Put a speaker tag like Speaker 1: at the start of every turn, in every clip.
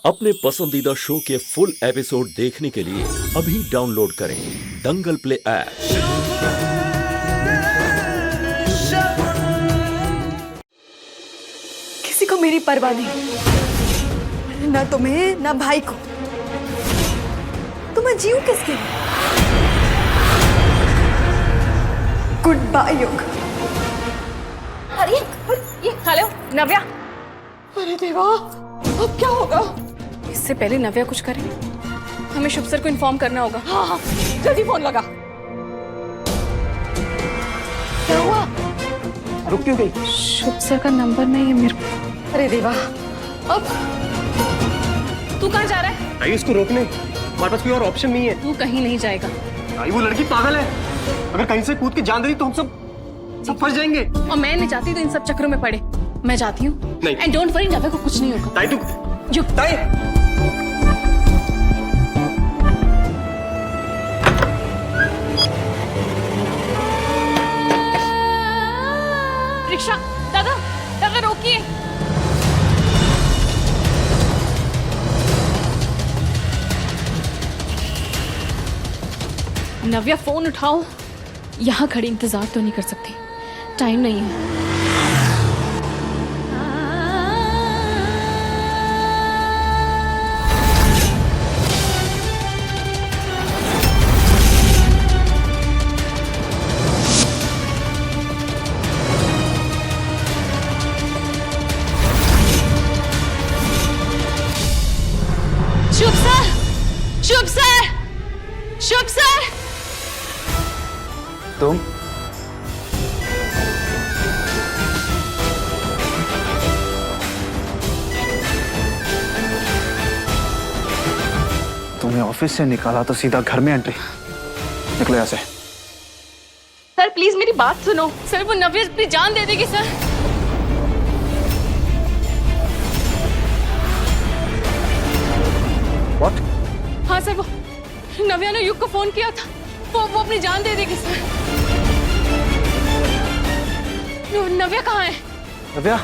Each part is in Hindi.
Speaker 1: अपने पसंदीदा शो के फुल एपिसोड देखने के लिए अभी डाउनलोड करें दंगल प्ले ऐप।
Speaker 2: किसी को मेरी परवाह नहीं, ना तुम्हें ना भाई को। तो मैं जीऊं किसके लिए? गुड बाय युग।
Speaker 3: अरे ये हेलो नव्या।
Speaker 2: अरे देवा, अब क्या होगा?
Speaker 3: इससे पहले नव्या कुछ करे, हमें शुभ सर को इन्फॉर्म करना होगा।
Speaker 2: हाँ, जल्दी फोन लगा। क्या हुआ?
Speaker 4: रुक क्यों गई?
Speaker 3: शुभ सर का नंबर नहीं है मेरे को।
Speaker 2: अरे देवा, अब
Speaker 3: तू कहाँ जा रहा है?
Speaker 4: आई इसको रोकने, हमारे पास कोई और ऑप्शन नहीं है।
Speaker 3: तू कहीं नहीं जाएगा।
Speaker 4: आई वो लड़की पागल है, अगर कहीं से कूद के जान दे दी तो हम सब फंस जाएंगे।
Speaker 3: और मैं नहीं चाहती तो इन सब चक्करों में पड़े। मैं जाती हूँ।
Speaker 4: नहीं।
Speaker 3: एंड डोंट वरी, नव्या को कुछ नहीं होगा।
Speaker 4: ताई तू
Speaker 3: युग,
Speaker 4: ताई
Speaker 3: रिक्शा, दादा दादा रोकिए। नव्या फोन उठाओ। यहाँ खड़ी इंतजार तो नहीं कर सकती, टाइम नहीं है। शुभ सर, शुभ सर, शुभ सर।
Speaker 4: तुम तुम्हें ऑफिस से निकाला तो सीधा घर में एंट्री। निकलो यहाँ से।
Speaker 3: सर प्लीज मेरी बात सुनो। सर वो नव्या अपनी जान दे देगी सर।
Speaker 4: What?
Speaker 3: हाँ सर, वो नव्या ने युग को फोन किया था, वो अपनी जान दे देगी सर। नव्या कहाँ है?
Speaker 4: नव्या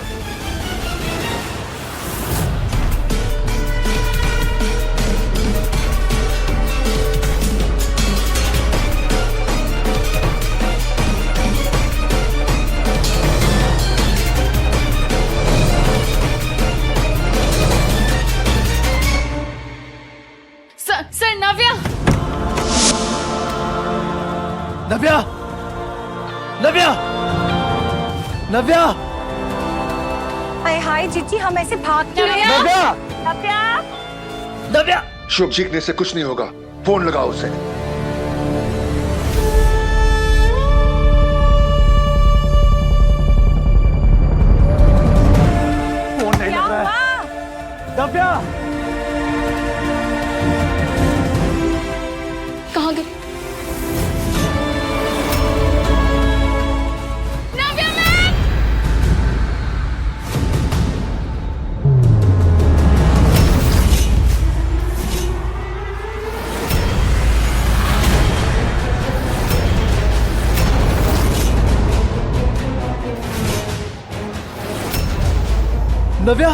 Speaker 3: सर नव्या।
Speaker 4: नव्या नव्या नव्या
Speaker 2: हाय हाय जीजी, हम ऐसे भाग क्यों रहे हैं?
Speaker 4: नव्या
Speaker 2: नव्या,
Speaker 4: नव्या
Speaker 5: शुभ चीखने से कुछ नहीं होगा, फोन लगाओ उसे।
Speaker 4: फोन नहीं
Speaker 2: क्या
Speaker 4: लग रहा
Speaker 2: हुआ?
Speaker 4: है। नव्या
Speaker 3: कहाँ गई? नव्या मैम!
Speaker 4: नव्या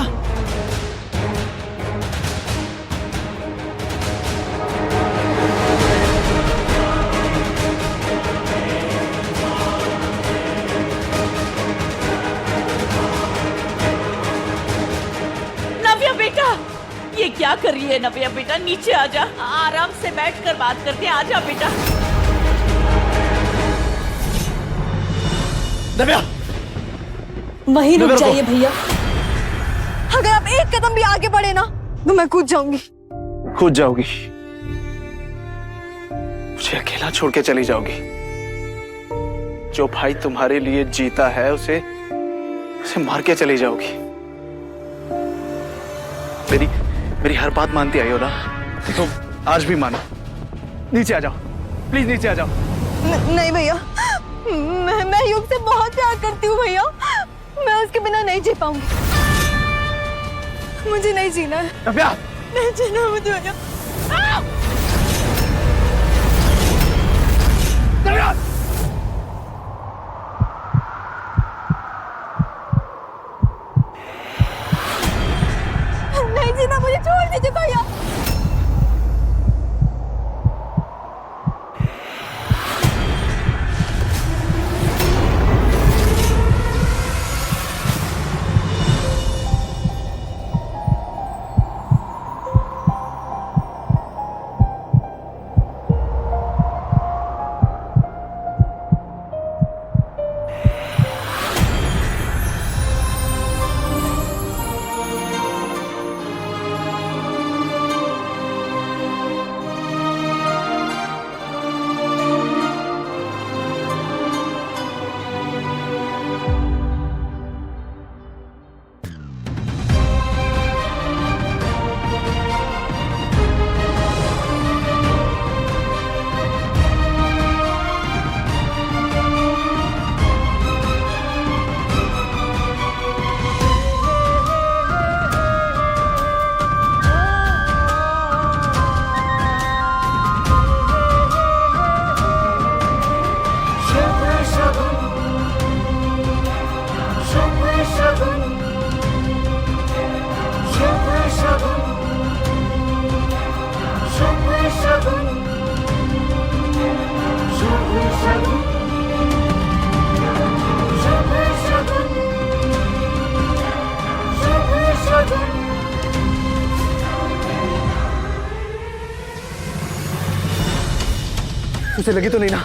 Speaker 6: नव्या बेटा, ये क्या कर रही है? नव्या बेटा नीचे आ जा, आराम से बैठ कर बात करते हैं। आ जा बेटा।
Speaker 4: नव्या
Speaker 2: वहीं रुक
Speaker 4: नव्या,
Speaker 2: जाइए भैया। अगर आप एक कदम भी आगे बढ़े ना तो मैं कूद जाऊंगी।
Speaker 4: कूद जाओगी? मुझे अकेला छोड़ के चली जाओगी? जो भाई तुम्हारे लिए जीता है उसे मार के चली जाओगी? मेरी हर बात मानती आई हो ना, तो आज भी मानो। नीचे आ जाओ, प्लीज नीचे आ जाओ।
Speaker 2: नहीं भैया, मैं युग से बहुत प्यार करती हूँ भैया। मैं उसके बिना नहीं जी पाऊंगी। मुझे नहीं जीना है।
Speaker 4: नव्या
Speaker 2: नहीं जीना मुझे भैया।
Speaker 4: नव्या
Speaker 2: नहीं जीना, मुझे छोड़ दीजिए
Speaker 4: उसे लगी तो नहीं ना?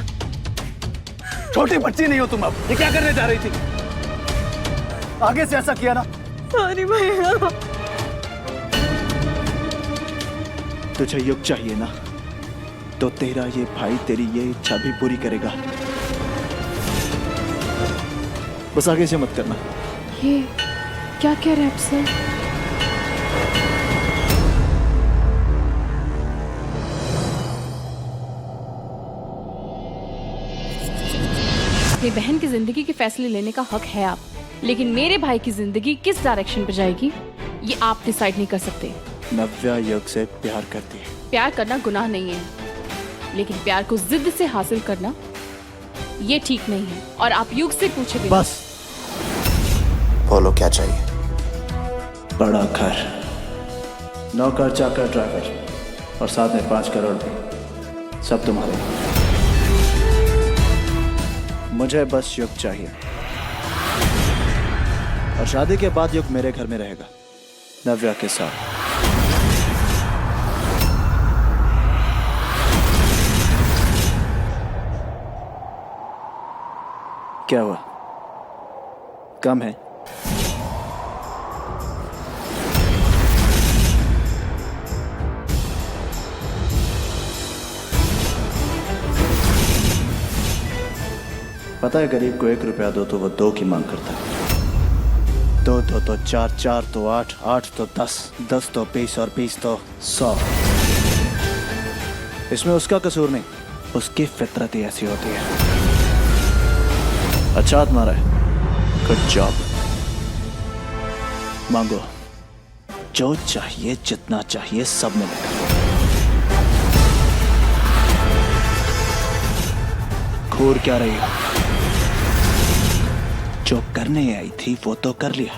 Speaker 4: छोटी बच्ची नहीं हो तुम अब। ये क्या करने जा रही थी? आगे से ऐसा किया ना?
Speaker 2: सॉरी भैया।
Speaker 4: तुझे युग चाहिए ना, तो तेरा ये भाई तेरी ये इच्छा भी पूरी करेगा। बस आगे से मत करना।
Speaker 3: ये क्या कह रहे हैं आप सर? अपनी बहन की जिंदगी के फैसले लेने का हक है आप, लेकिन मेरे भाई की जिंदगी किस डायरेक्शन पे जाएगी ये आप डिसाइड नहीं कर सकते।
Speaker 4: नव्या युग से प्यार करती है।
Speaker 3: प्यार करना गुनाह नहीं है, लेकिन प्यार को जिद से हासिल करना ये ठीक नहीं है। और आप युग से पूछे बिना
Speaker 4: बस
Speaker 7: बोलो क्या चाहिए?
Speaker 4: बड़ा घर, नौकर चाकर ड्राइवर और साथ में 5 करोड़ भी, सब तुम्हारे। मुझे बस युग चाहिए, और शादी के बाद युग मेरे घर में रहेगा, नव्या के साथ। क्या हुआ? कम है? पता है गरीब को 1 रुपया दो तो वो 2 की मांग करता है। 2 तो 4, 4 तो 8, 8 तो 10, 10 तो 20 और 20 तो 100। इसमें उसका कसूर नहीं, उसकी फितरत ही ऐसी होती है। अच्छा हाथ मारा है, गुड जॉब। मांगो, जो चाहिए जितना चाहिए सब मिलेगा। घूर क्या रही हो? जो करने आई थी वो तो कर लिया,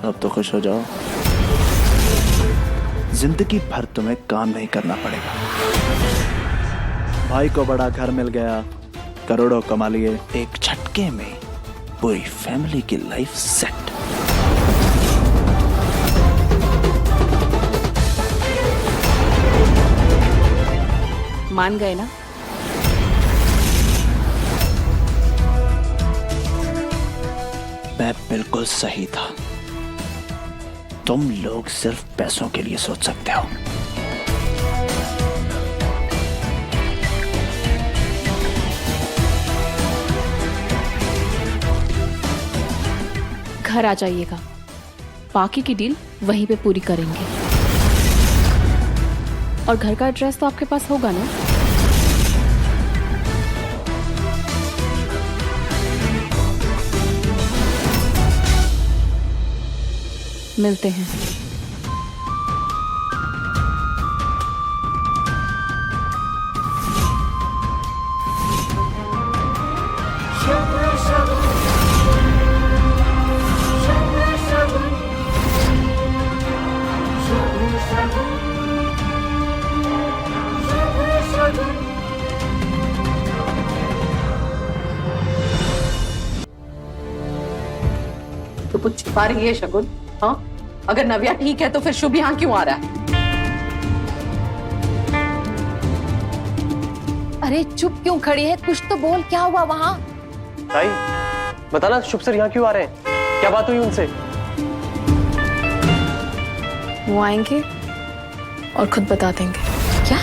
Speaker 4: अब तो खुश हो जाओ। जिंदगी भर तुम्हें काम नहीं करना पड़ेगा। भाई को बड़ा घर मिल गया, करोड़ों कमा लिए, एक झटके में पूरी फैमिली की लाइफ सेट।
Speaker 3: मान गए ना?
Speaker 4: मैं बिल्कुल सही था। तुम लोग सिर्फ पैसों के लिए सोच सकते हो।
Speaker 3: घर आ जाइएगा, बाकी की डील वहीं पे पूरी करेंगे। और घर का एड्रेस तो आपके पास होगा ना? मिलते हैं।
Speaker 6: तो कुछ छिपा रही है शगुन? हाँ, अगर नव्या ठीक है तो फिर शुभ यहाँ क्यों आ रहा है?
Speaker 2: अरे चुप क्यों खड़ी है? कुछ तो बोल, क्या हुआ वहाँ?
Speaker 8: ताई, बताना शुभ सर यहाँ क्यों आ रहे हैं? क्या बात हुई उनसे?
Speaker 3: वो आएंगे और खुद बता देंगे।
Speaker 2: क्या?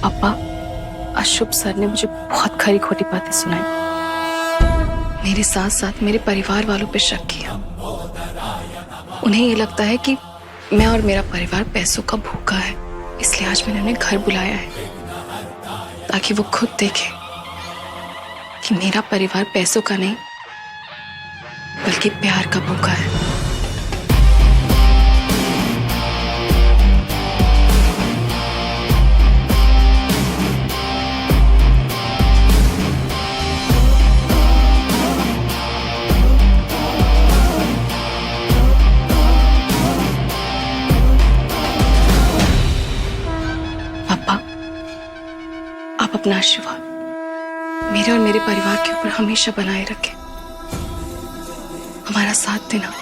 Speaker 3: पापा, अशुभ सर ने मुझे बहुत खरी खोटी बातें सुनाई।
Speaker 9: मेरे साथ साथ मेरे परिवार वालों पे शक किया। उन्हें ये लगता है कि मैं और मेरा परिवार पैसों का भूखा है, इसलिए आज मैंने उन्हें घर बुलाया है ताकि वो खुद देखे कि मेरा परिवार पैसों का नहीं बल्कि प्यार का भूखा है। आप अपना आशीर्वाद मेरे और मेरे परिवार के ऊपर हमेशा बनाए रखें, हमारा साथ देना।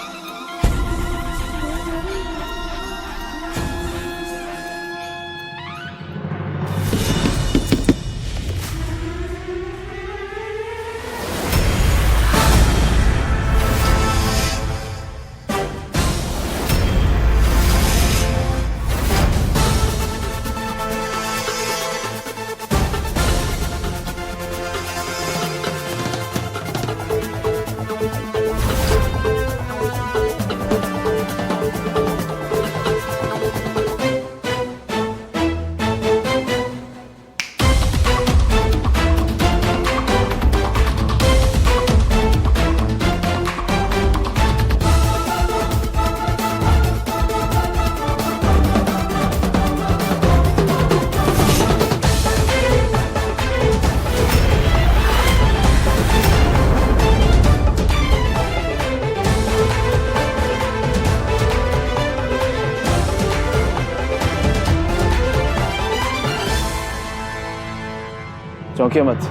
Speaker 4: चौंकिए मत,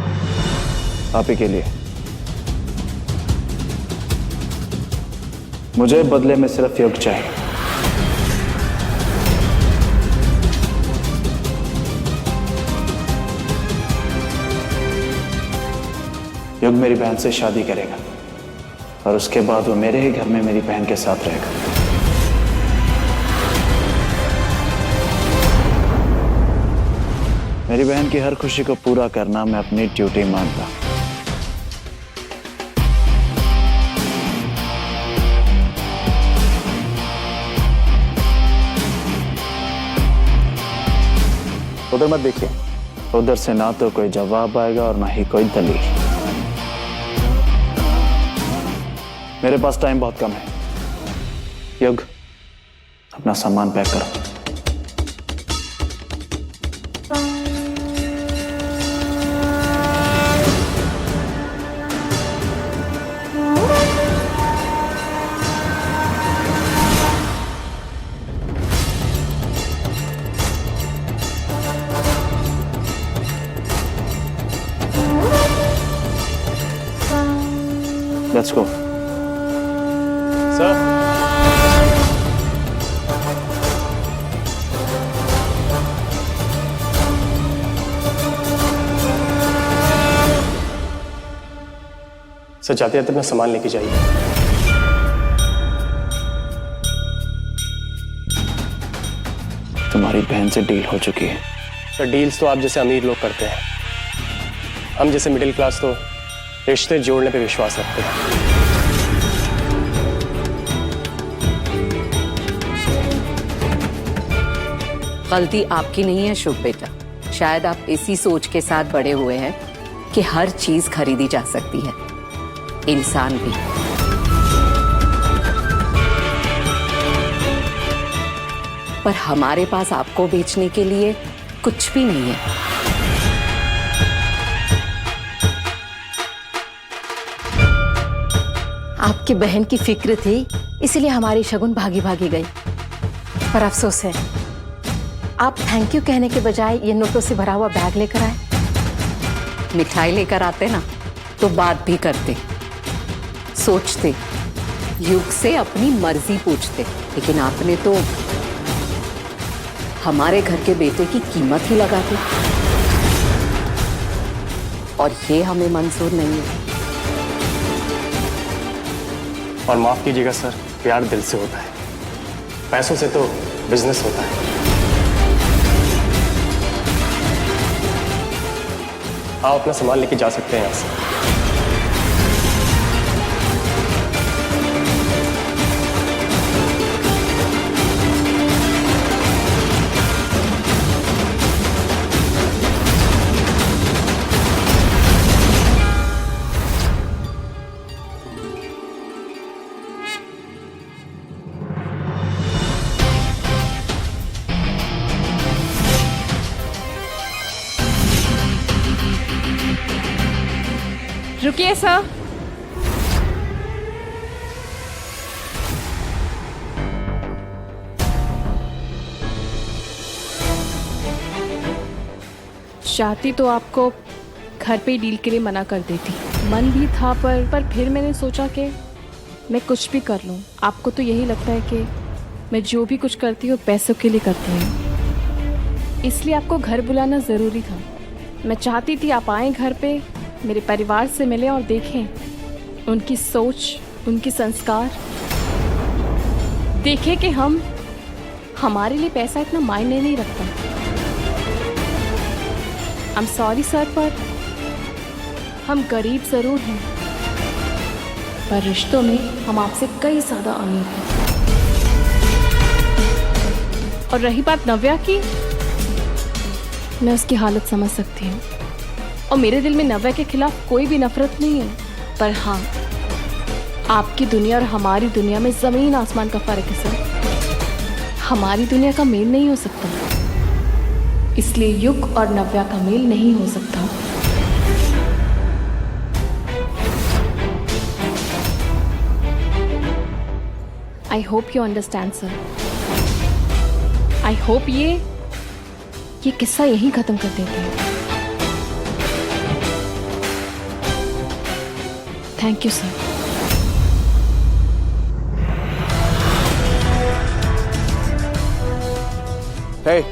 Speaker 4: आप ही के लिए। मुझे बदले में सिर्फ युग चाहिए। युग मेरी बहन से शादी करेगा और उसके बाद वो मेरे ही घर में मेरी बहन के साथ रहेगा। मेरी बहन की हर खुशी को पूरा करना मैं अपनी ड्यूटी मानता। उधर मत देखिए, उधर से ना तो कोई जवाब आएगा और ना ही कोई दलील। मेरे पास टाइम बहुत कम है। युग, अपना सामान पैक करो। Let's go. Sir.
Speaker 8: सर जाते जाते अपना सामान लेके जाइए।
Speaker 4: तुम्हारी बहन से डील हो चुकी है।
Speaker 8: सर डील्स तो आप जैसे अमीर लोग करते हैं, हम जैसे मिडिल क्लास तो रिश्ते जोड़ने पे विश्वास रखते हैं।
Speaker 10: गलती आपकी नहीं है शुभ बेटा, शायद आप इसी सोच के साथ बड़े हुए हैं कि हर चीज खरीदी जा सकती है, इंसान भी। पर हमारे पास आपको बेचने के लिए कुछ भी नहीं है।
Speaker 11: आपकी बहन की फिक्र थी, इसलिए हमारी शगुन भागी भागी गई। पर अफसोस है, आप थैंक यू कहने के बजाय ये नोटों से भरा हुआ बैग लेकर आए।
Speaker 10: मिठाई लेकर आते ना तो बात भी करते, सोचते, युग से अपनी मर्जी पूछते, लेकिन आपने तो हमारे घर के बेटे की कीमत ही लगा दी। और ये हमें मंजूर नहीं है।
Speaker 8: और माफ कीजिएगा सर, प्यार दिल से होता है, पैसों से तो बिजनेस होता है। आप अपना सामान लेके जा सकते हैं यहाँ से।
Speaker 3: रुकिए सर। चाहती तो आपको घर पे डील के लिए मना कर देती, मन भी था पर फिर मैंने सोचा कि मैं कुछ भी कर लूँ। आपको तो यही लगता है कि मैं जो भी कुछ करती हूँ पैसों के लिए करती हूँ, इसलिए आपको घर बुलाना ज़रूरी था। मैं चाहती थी आप आएँ घर पे, मेरे परिवार से मिलें और देखें उनकी सोच, उनकी संस्कार, देखें कि हमारे लिए पैसा इतना मायने नहीं रखता। आई एम सॉरी सर, पर हम गरीब ज़रूर हैं, पर रिश्तों में हम आपसे कई ज़्यादा अमीर हैं। और रही बात नव्या की, मैं उसकी हालत समझ सकती हूँ और मेरे दिल में नव्या के खिलाफ कोई भी नफरत नहीं है, पर हाँ, आपकी दुनिया और हमारी दुनिया में ज़मीन आसमान का फ़र्क है सर। हमारी दुनिया का मेल नहीं हो सकता, इसलिए युग और नव्या का मेल नहीं हो सकता। I hope you understand sir. I hope ये किस्सा यहीं खत्म कर देते हैं। Thank you sir.
Speaker 8: Hey.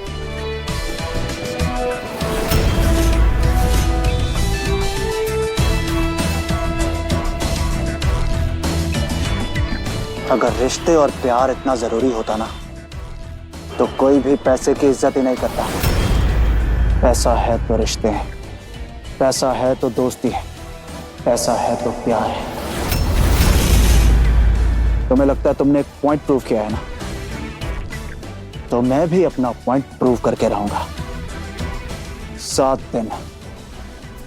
Speaker 4: अगर रिश्ते और प्यार इतना जरूरी होता ना, तो कोई भी पैसे की इज्जत ही नहीं करता। पैसा है तो रिश्ते हैं, पैसा है तो दोस्ती है, पैसा है तो प्यार है। तुम्हें लगता है तुमने एक पॉइंट प्रूव किया है ना, तो मैं भी अपना पॉइंट प्रूव करके रहूंगा।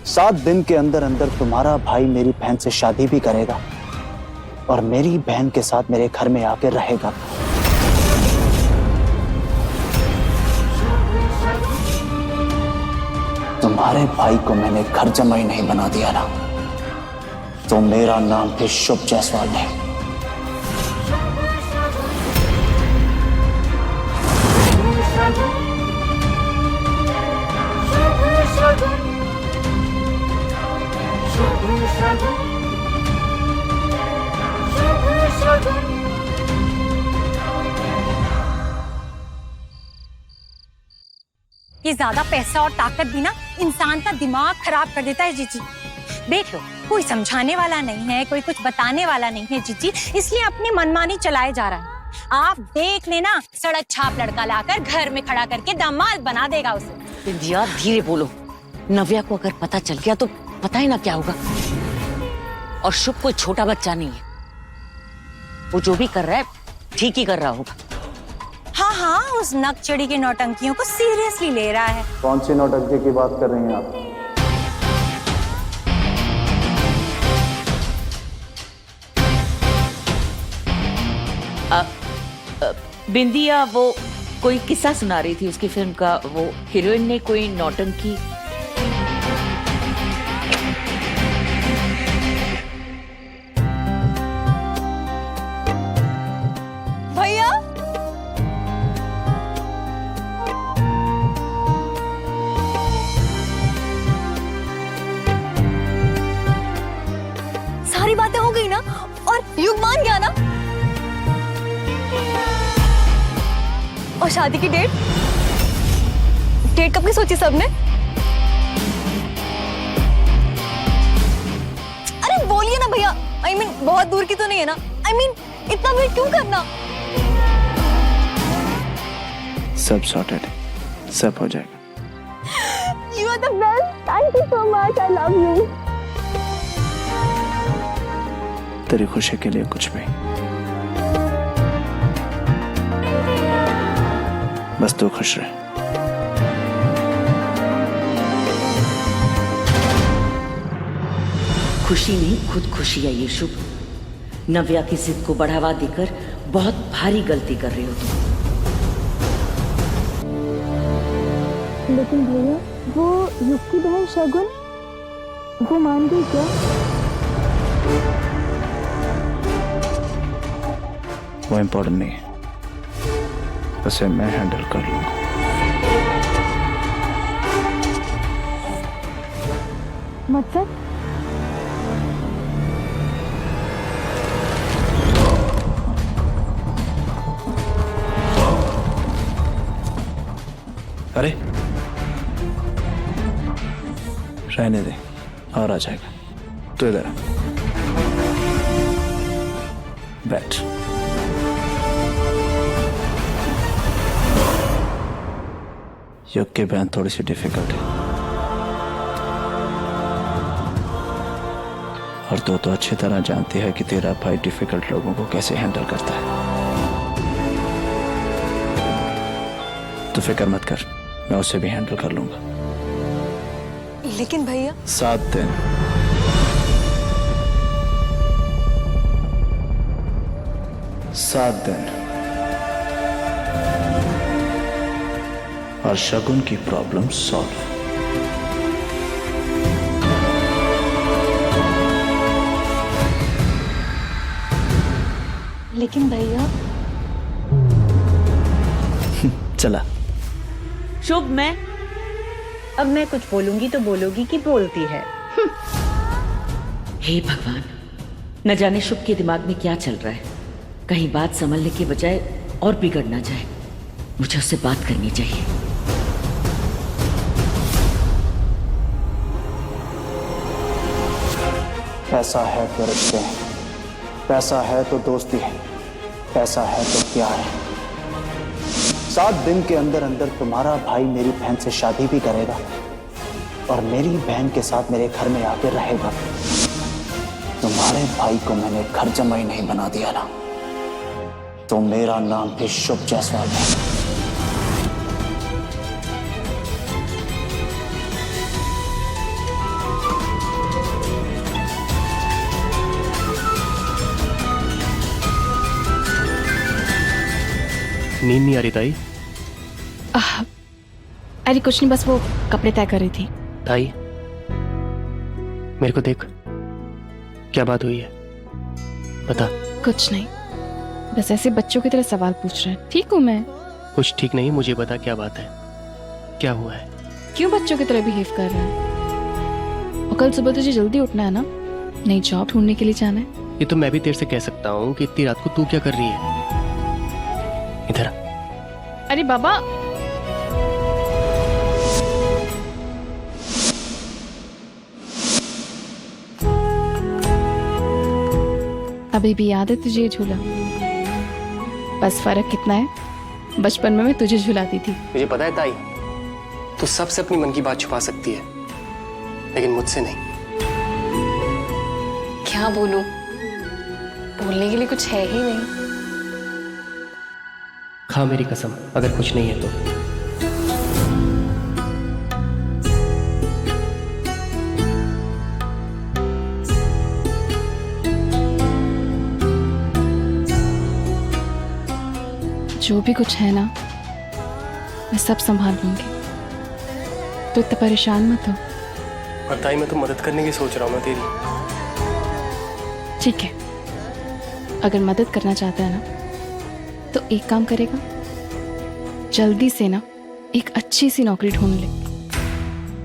Speaker 4: 7 दिन के अंदर अंदर तुम्हारा भाई मेरी बहन से शादी भी करेगा और मेरी बहन के साथ मेरे घर में आके रहेगा। तुम्हारे भाई को मैंने घर जमाई नहीं बना दिया ना, तो मेरा नाम भी शुभ जायसवाल नहीं।
Speaker 12: ये ज्यादा पैसा और ताकत भी ना इंसान का दिमाग खराब कर देता है जीजी। देख लो, कोई समझाने वाला नहीं है, कोई कुछ बताने वाला नहीं है जीजी, इसलिए अपनी मनमानी चलाए जा रहा है। आप देख लेना, सड़क छाप लड़का लाकर घर में खड़ा करके दामाद बना देगा उसे।
Speaker 6: बिंदिया धीरे बोलो, नव्या को अगर पता चल गया तो पता ही ना क्या होगा। और शुभ कोई छोटा बच्चा नहीं है, वो जो भी कर रहा है ठीक ही कर रहा होगा।
Speaker 12: हाँ हाँ, उस नकचड़ी की नौटंकियों को सीरियसली ले रहा है।
Speaker 4: कौन सी नौटंकी की बात कर रही हैं आप?
Speaker 6: बिंदिया वो कोई किस्सा सुना रही थी उसकी फिल्म का, वो हीरोइन ने कोई नौटंकी।
Speaker 2: भैया, सारी बातें हो गई ना और युग मान गया ना? और शादी की डेट कब की सोची सबने? अरे बोलिए ना भैया, I mean, बहुत दूर की तो नहीं है ना? I mean, इतना वेट क्यों करना?
Speaker 4: सब सॉर्टेड, सब हो जाएगा।
Speaker 2: You are the best. Thank you so much. I love you.
Speaker 4: तेरी खुशी के लिए कुछ भी, बस तू खुश रहे।
Speaker 6: खुशी नहीं, खुद खुशी है ये शुभ। नव्या की जिद को बढ़ावा देकर बहुत भारी गलती कर रही हो तुम।
Speaker 2: लेकिन भैया, वो युग की बहन शगुन, वो मान गई क्या?
Speaker 4: वो इम्पोर्टेंट नहीं है, उसे मैं हैंडल कर लूंगा।
Speaker 3: मतलब
Speaker 4: अरे रहने दे, और आ जाएगा। तो इधर आ, बैठ। युग के बयान थोड़ी सी डिफिकल्ट है, और तो अच्छी तरह जानती है कि तेरा भाई डिफिकल्ट लोगों को कैसे हैंडल करता है। तो फिक्र मत कर, मैं उसे भी हैंडल कर लूंगा।
Speaker 2: लेकिन भैया
Speaker 4: 7 दिन। और शगुन की प्रॉब्लम सॉल्व।
Speaker 2: लेकिन भैया
Speaker 4: चला।
Speaker 6: शुभ, अब मैं कुछ बोलूंगी तो बोलोगी कि बोलती है। हे भगवान, न जाने शुभ के दिमाग में क्या चल रहा है। कहीं बात संभलने की बजाय और बिगड़ ना जाए। मुझे उससे बात करनी चाहिए।
Speaker 4: पैसा है तो रिश्ते हैं, पैसा है तो दोस्ती है, पैसा है तो प्यार है। 7 दिन के अंदर अंदर तुम्हारा भाई मेरी बहन से शादी भी करेगा और मेरी बहन के साथ मेरे घर में आके रहेगा। तुम्हारे भाई को मैंने घर जमाई नहीं बना दिया ना, तो मेरा नाम भी शुभ जायसवाल है।
Speaker 8: नींद नहीं आ रही ताई?
Speaker 3: अरे कुछ नहीं, बस वो कपड़े तय कर रही थी।
Speaker 8: ताई मेरे को देख, क्या बात हुई है बता।
Speaker 3: कुछ नहीं, बस ऐसे बच्चों की तरह सवाल पूछ रहे हैं। ठीक हूँ मैं।
Speaker 8: कुछ ठीक नहीं, मुझे बता क्या बात है, क्या हुआ है।
Speaker 3: क्यों बच्चों की तरह बिहेव कर रहा है? और कल सुबह तुझे जल्दी उठना है ना, नई जॉब ढूंढने के लिए जाना है।
Speaker 8: ये तो मैं भी तेरे से कह सकता हूँ कि इतनी रात को तू क्या कर रही है। इधर।
Speaker 3: अरे बाबा, अभी भी याद है तुझे ये झूला? बस फर्क कितना है, बचपन में मैं तुझे झुलाती थी।
Speaker 8: मुझे पता है ताई, तू सबसे अपनी मन की बात छुपा सकती है, लेकिन मुझसे नहीं।
Speaker 9: क्या बोलूं, बोलने के लिए कुछ है ही नहीं।
Speaker 8: खा मेरी कसम, अगर कुछ नहीं है तो।
Speaker 3: जो भी कुछ है ना, मैं सब संभाल लूंगी। तो इतना परेशान मत हो।
Speaker 8: और ताई मैं तो मदद करने की सोच रहा हूँ ना तेरी।
Speaker 3: ठीक है, अगर मदद करना चाहता है ना, तो एक काम करेगा, जल्दी से ना एक अच्छी सी नौकरी ढूंढ ले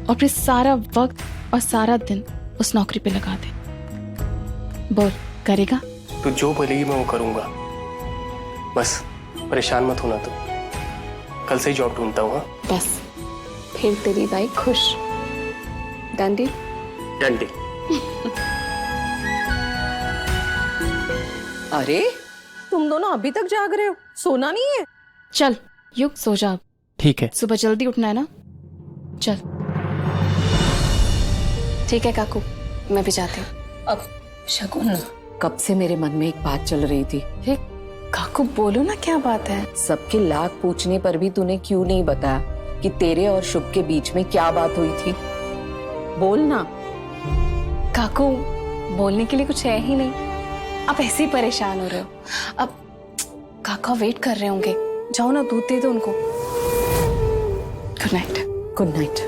Speaker 3: और फिर सारा वक्त और सारा दिन उस नौकरी पे लगा दे। बोल, करेगा?
Speaker 8: तू जो बोलेगी मैं वो करूंगा, बस परेशान मत होना। तो कल से ही जॉब ढूंढता हूँ।
Speaker 9: बस फिर तेरी दाई खुश। Done deal?
Speaker 8: Done deal.
Speaker 11: अरे तुम दोनों अभी तक जाग रहे हो, सोना नहीं है?
Speaker 3: चल युग, सो जा।
Speaker 8: ठीक है।
Speaker 3: सुबह जल्दी उठना है ना, चल।
Speaker 9: ठीक है काकू, मैं भी जाती हूँ।
Speaker 11: अब शगुन, कब से मेरे मन में एक बात चल रही थी।
Speaker 9: काकू बोलो ना, क्या बात है?
Speaker 11: सबके लाख पूछने पर भी तूने क्यों नहीं बताया कि तेरे और शुभ के बीच में क्या बात हुई थी? बोल ना।
Speaker 9: काकू बोलने के लिए कुछ है ही नहीं, आप ऐसे ही परेशान हो रहे हो। अब काका वेट कर रहे होंगे, जाओ ना दूध दे दो उनको। Good night.
Speaker 11: Good night.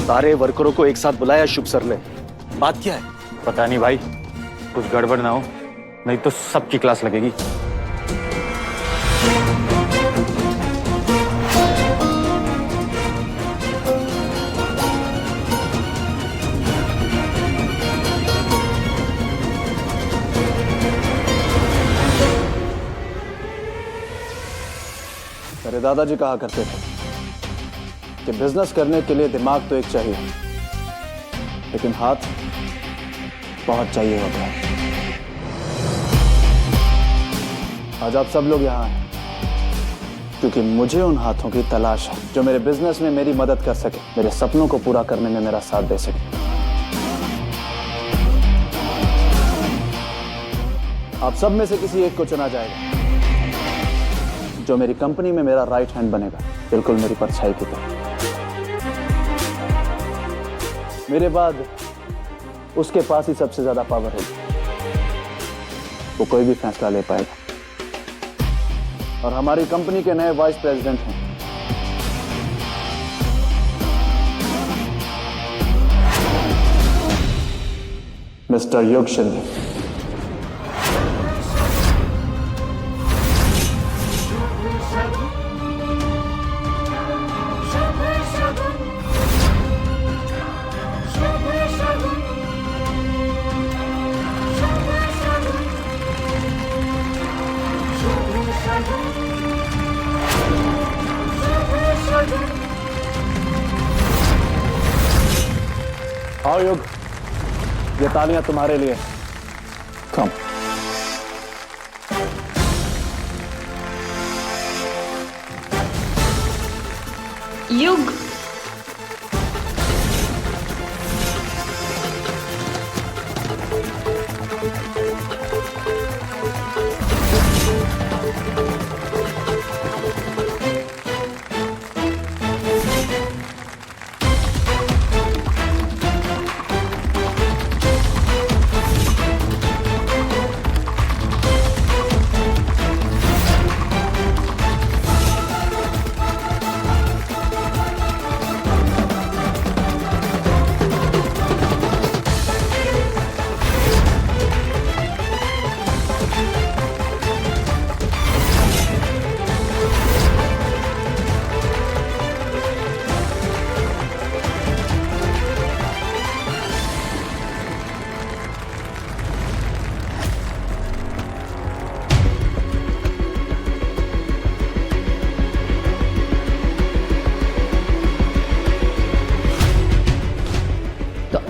Speaker 8: सारे वर्करों को एक साथ बुलाया शुभ सर ने, बात क्या है?
Speaker 4: पता नहीं भाई, कुछ गड़बड़ ना हो, नहीं तो सबकी क्लास लगेगी। मेरे दादाजी कहा करते थे कि बिजनेस करने के लिए दिमाग तो एक चाहिए, लेकिन हाथ बहुत चाहिए होता है। आज आप सब लोग यहाँ हैं क्योंकि मुझे उन हाथों की तलाश है जो मेरे बिजनेस में मेरी मदद कर सके, मेरे सपनों को पूरा करने में मेरा साथ दे सके। आप सब में से किसी एक को चुना जाएगा जो मेरी कंपनी में मेरा राइट हैंड बनेगा, बिल्कुल मेरी परछाई की तरह। मेरे बाद उसके पास ही सबसे ज्यादा पावर होगी, वो कोई भी फैसला ले पाएगा। और हमारी कंपनी के नए वाइस प्रेसिडेंट हैं मिस्टर युग शिंदे। आओ युग, ये तालियां तुम्हारे लिए। कम।
Speaker 3: युग,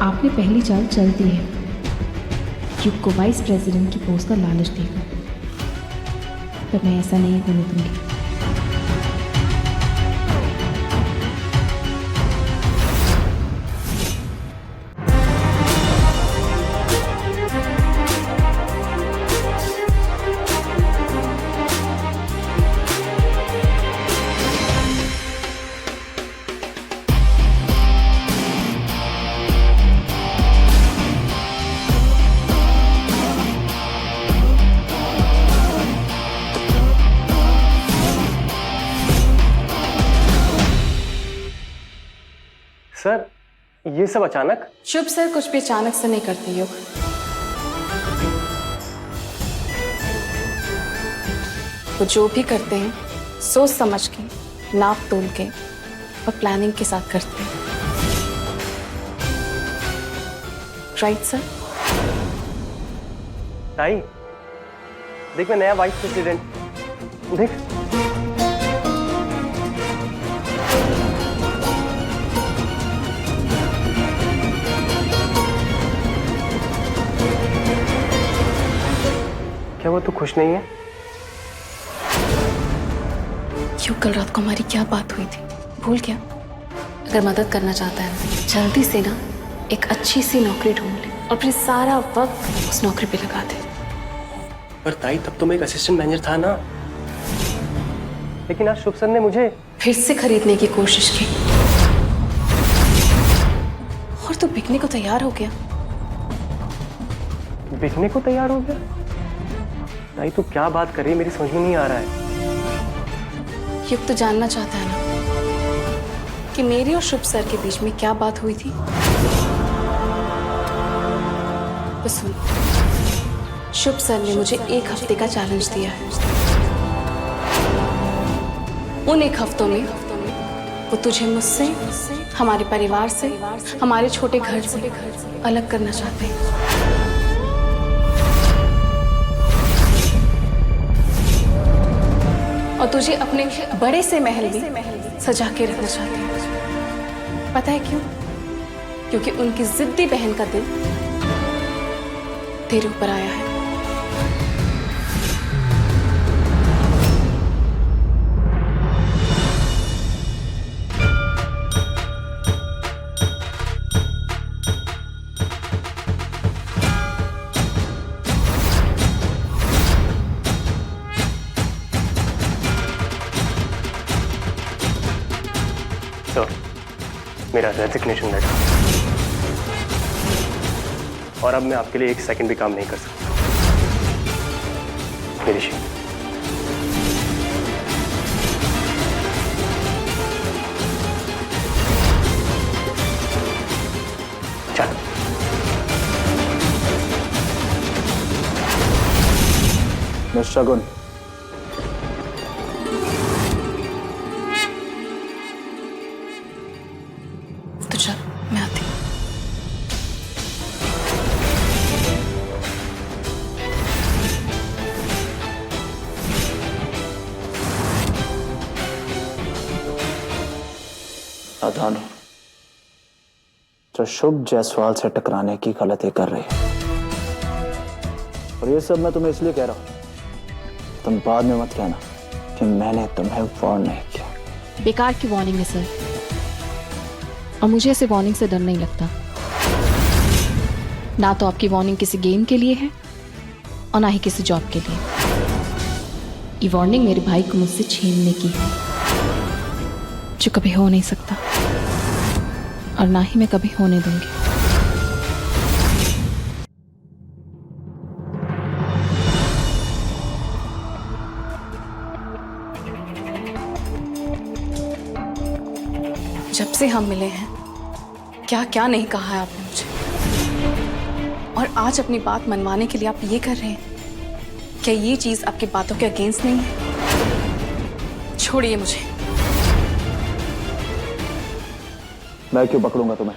Speaker 13: आपने पहली चाल चल दी है। युग को वाइस प्रेसिडेंट की पोस्ट का लालच देगा, पर मैं ऐसा नहीं होने दूंगी।
Speaker 8: सर, ये सब अचानक?
Speaker 3: शुभ सर कुछ भी अचानक से नहीं करते युग। वो जो भी करते हैं सोच समझ के, नाप तोल के और प्लानिंग के साथ करते हैं। Right sir?
Speaker 8: ताई, देख मैं नया वाइस प्रेसिडेंट, देख। क्या वो तू खुश नहीं है?
Speaker 3: क्यों, कल रात को हमारी क्या बात हुई थी भूल गया? अगर मदद करना चाहता है जल्दी से ना एक अच्छी सी नौकरी ढूंढ ले और फिर सारा वक्त उस नौकरी पे लगा दे।
Speaker 8: पर ताई, तब तो मैं एक असिस्टेंट मैनेजर था ना, लेकिन आज शुभ सर ने मुझे
Speaker 3: फिर से खरीदने की कोशिश की और तू बिकने को तैयार हो गया।
Speaker 8: बिकने को तैयार हो गया? ताई तू क्या बात कर रही है, मेरी समझ में नहीं आ रहा है।
Speaker 3: युग तो जानना चाहता है ना कि मेरी और शुभ सर के बीच में क्या बात हुई थी? तो सुन, शुभ सर ने मुझे 1 हफ्ते का चैलेंज दिया है। उन 1 हफ्तों में वो तुझे मुझसे, हमारे परिवार से, हमारे छोटे घर से अलग करना चाहते हैं। और तुझे अपने बड़े से महल में सजा के रखना चाहते हैं। पता है क्यों? क्योंकि उनकी जिद्दी बहन का दिल तेरे ऊपर आया है।
Speaker 8: तो मेरा रेजिग्नेशन लेटर, और अब मैं आपके लिए 1 सेकंड भी काम नहीं कर सकता। मेरी शी, चल।
Speaker 4: मिस शगुन,
Speaker 3: तो चल, मैं आती हूँ।
Speaker 4: अदानो, जो शुभ जायसवाल से टकराने की गलती कर रही है, और ये सब मैं तुम्हें इसलिए कह रहा हूं, तुम बाद में मत कहना कि मैंने तुम्हें वार्न नहीं किया।
Speaker 13: बेकार की वार्निंग है सर, और मुझे ऐसे वार्निंग से डर नहीं लगता। ना तो आपकी वार्निंग किसी गेम के लिए है और ना ही किसी जॉब के लिए। ये वार्निंग मेरे भाई को मुझसे छीनने की है, जो कभी हो नहीं सकता और ना ही मैं कभी होने दूंगी। जब से हम मिले हैं, क्या क्या नहीं कहा है आपने मुझे, और आज अपनी बात मनवाने के लिए आप ये कर रहे हैं। क्या ये चीज आपकी बातों के अगेंस्ट नहीं है? छोड़िए मुझे।
Speaker 4: मैं क्यों पकड़ूंगा तुम्हें?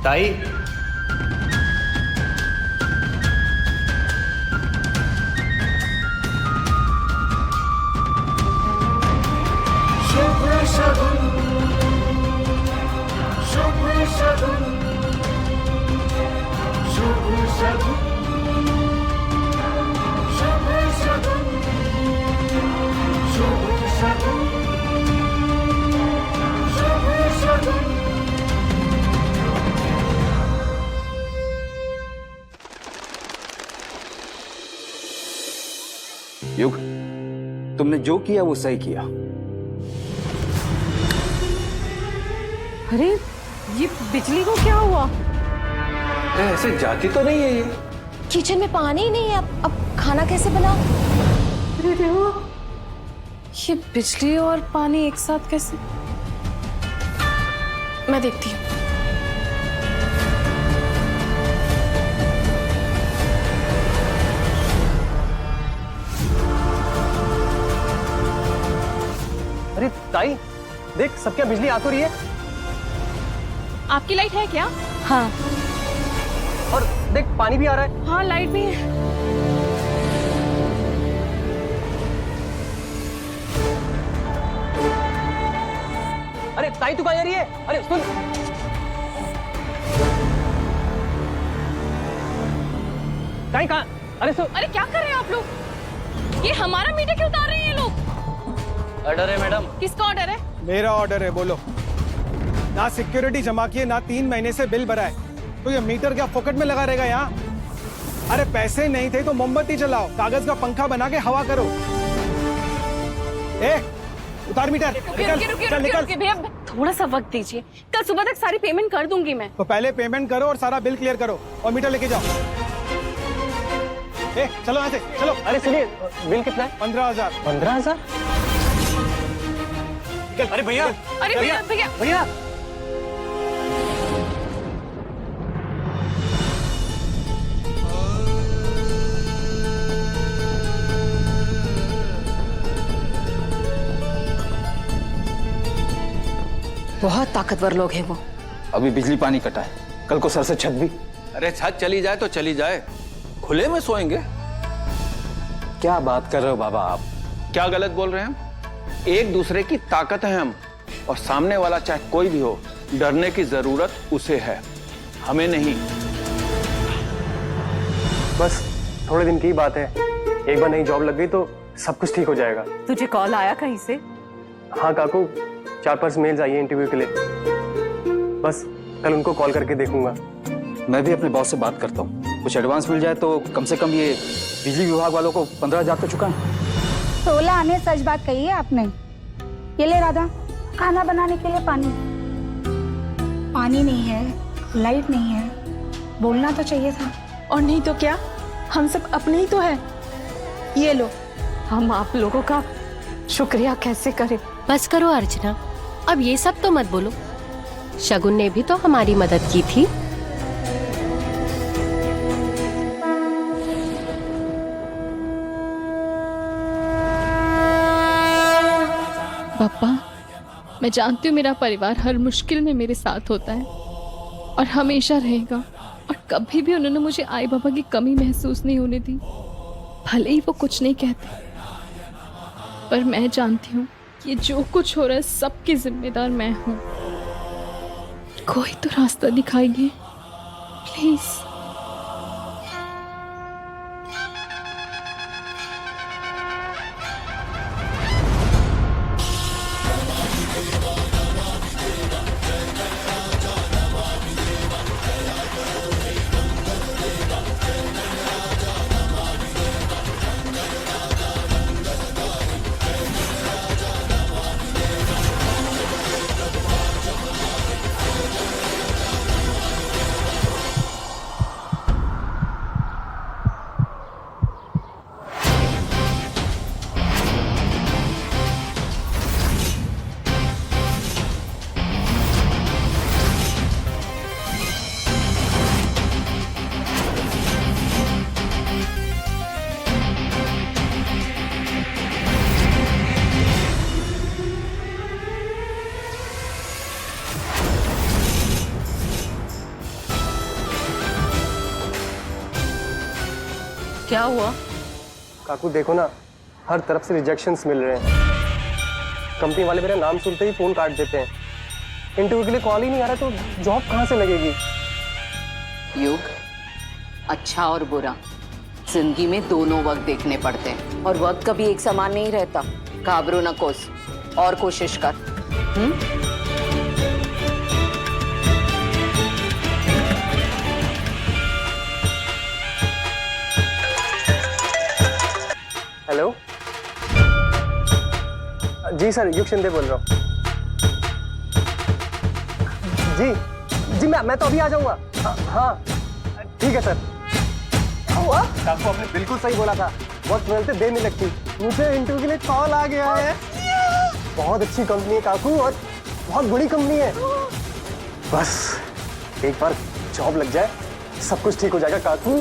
Speaker 8: ताई,
Speaker 14: शुभ शगुन, शुभ शगुन, शुभ शगुन, शुभ शगुन, शुभ शगुन, शुभ शगुन।
Speaker 15: युग, तुमने जो किया वो सही किया।
Speaker 11: अरे ये बिजली को क्या हुआ?
Speaker 15: ऐसे जाती तो नहीं है ये।
Speaker 11: किचन में पानी ही नहीं है, अब खाना कैसे बना?
Speaker 3: अरे देवा, ये बिजली और पानी एक साथ कैसे? मैं देखती हूँ।
Speaker 8: अरे ताई, देख सब क्या बिजली आ तो रही है।
Speaker 3: आपकी लाइट है क्या?
Speaker 2: हाँ।
Speaker 8: और देख पानी भी आ रहा है।
Speaker 3: हाँ लाइट भी है।
Speaker 8: अरे ताई तू कहाँ जा रही है? अरे सुन। ताई कहाँ? अरे सुन।
Speaker 3: अरे क्या कर रहे हैं आप लोग? ये हमारा मीटर क्यों उतार रहे हैं ये लोग?
Speaker 8: ऑर्डर है मैडम।
Speaker 3: किसका ऑर्डर है?
Speaker 16: मेरा ऑर्डर है, बोलो। ना सिक्योरिटी जमा किए, ना 3 महीने से बिल भरा है, तो ये मीटर क्या फोकट में लगा रहेगा यहाँ? अरे पैसे नहीं थे तो मोमबत्ती जलाओ, कागज का पंखा बना के हवा करो। उतार मीटर।
Speaker 3: रुकिए भैया, थोड़ा सा वक्त दीजिए, कल सुबह तक सारी पेमेंट कर दूंगी मैं।
Speaker 16: तो पहले पेमेंट करो और सारा बिल क्लियर करो और मीटर लेके जाओ। चलो यहाँ से चलो।
Speaker 8: अरे सुनिए, बिल कितना है?
Speaker 16: 15,000।
Speaker 8: 15,000? अरे भैया,
Speaker 3: अरे भैया भैया
Speaker 8: भैया
Speaker 11: बहुत ताकतवर लोग हैं वो।
Speaker 15: अभी बिजली पानी कटा है, कल को सर से छत भी।
Speaker 17: अरे छत चली जाए तो चली जाए, खुले में सोएंगे।
Speaker 15: क्या बात कर रहे हो बाबा आप?
Speaker 17: क्या गलत बोल रहे हैं हम? एक दूसरे की ताकत है हम, और सामने वाला चाहे कोई भी हो, डरने की जरूरत उसे है, हमें नहीं।
Speaker 8: बस थोड़े दिन की बात है, एक बार नई जॉब लग गई तो सब कुछ ठीक हो जाएगा।
Speaker 10: तुझे कॉल आया कहीं से?
Speaker 8: हाँ काकू, 4-5 मेल्स आई है इंटरव्यू के लिए, बस कल उनको कॉल करके देखूंगा।
Speaker 15: मैं भी अपने बॉस से बात करता हूँ, कुछ एडवांस मिल जाए तो कम से कम ये बिजली विभाग वालों को 15,000 तो चुका है।
Speaker 18: 16 आने सच बात कही है आपने। ये ले राधा, खाना बनाने के लिए पानी। पानी नहीं है, लाइट नहीं है, बोलना तो चाहिए था।
Speaker 3: और नहीं तो क्या, हम सब अपने ही तो है। ये लो।
Speaker 10: हम आप लोगों का शुक्रिया कैसे करें?
Speaker 19: बस करो अर्चना, अब ये सब तो मत बोलो। शगुन ने भी तो हमारी मदद की थी।
Speaker 3: पापा, मैं जानती हूँ मेरा परिवार हर मुश्किल में मेरे साथ होता है और हमेशा रहेगा, और कभी भी उन्होंने मुझे आई बाबा की कमी महसूस नहीं होने दी। भले ही वो कुछ नहीं कहते, पर मैं जानती हूँ कि जो कुछ हो रहा है सबकी जिम्मेदार मैं हूँ। कोई तो रास्ता दिखाइए प्लीज।
Speaker 10: क्या हुआ?
Speaker 8: काकू देखो ना, हर तरफ से रिजेक्शंस मिल रहे हैं। कंपनी वाले मेरा नाम सुनते ही फोन काट देते हैं। इंटरव्यू के लिए कॉल ही नहीं आ रहा, तो जॉब कहाँ से लगेगी?
Speaker 10: युग, अच्छा और बुरा जिंदगी में दोनों वक्त देखने पड़ते हैं, और वक्त कभी एक समान नहीं रहता। घाबरो न कोस, और कोशिश कर।
Speaker 8: हेलो जी सर, युग शिंदे बोल रहा हूँ। जी मैं तो अभी आ जाऊंगा। हाँ ठीक है सर। आपको आपने बिल्कुल सही बोला था, वक्त मिलते देर नहीं लगती। मुझे इंटरव्यू के लिए कॉल आ गया है। बहुत अच्छी कंपनी है काकू, और बहुत बड़ी कंपनी है। बस एक बार जॉब लग जाए, सब कुछ ठीक हो जाएगा काकू।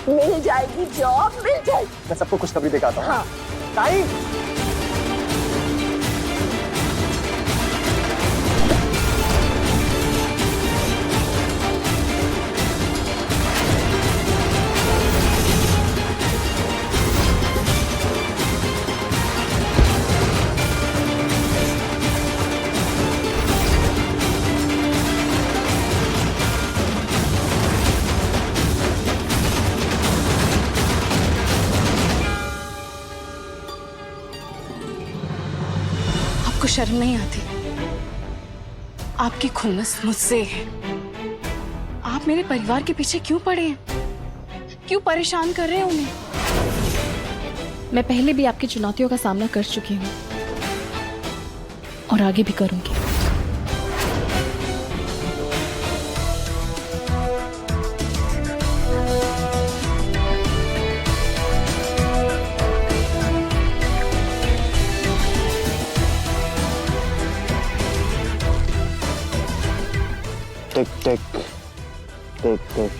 Speaker 18: मिल जाएगी जॉब, मिल जाएगी।
Speaker 8: मैं सबको खुशखबरी दिखाता हूँ।
Speaker 18: हाँ।
Speaker 8: ताई,
Speaker 3: शर्म नहीं आती? आपकी खुन्नस मुझसे है। आप मेरे परिवार के पीछे क्यों पड़े हैं? क्यों परेशान कर रहे हैं उन्हें?
Speaker 13: मैं पहले भी आपकी चुनौतियों का सामना कर चुकी हूँ और आगे भी करूंगी।
Speaker 4: टिक टिक टिक टिक।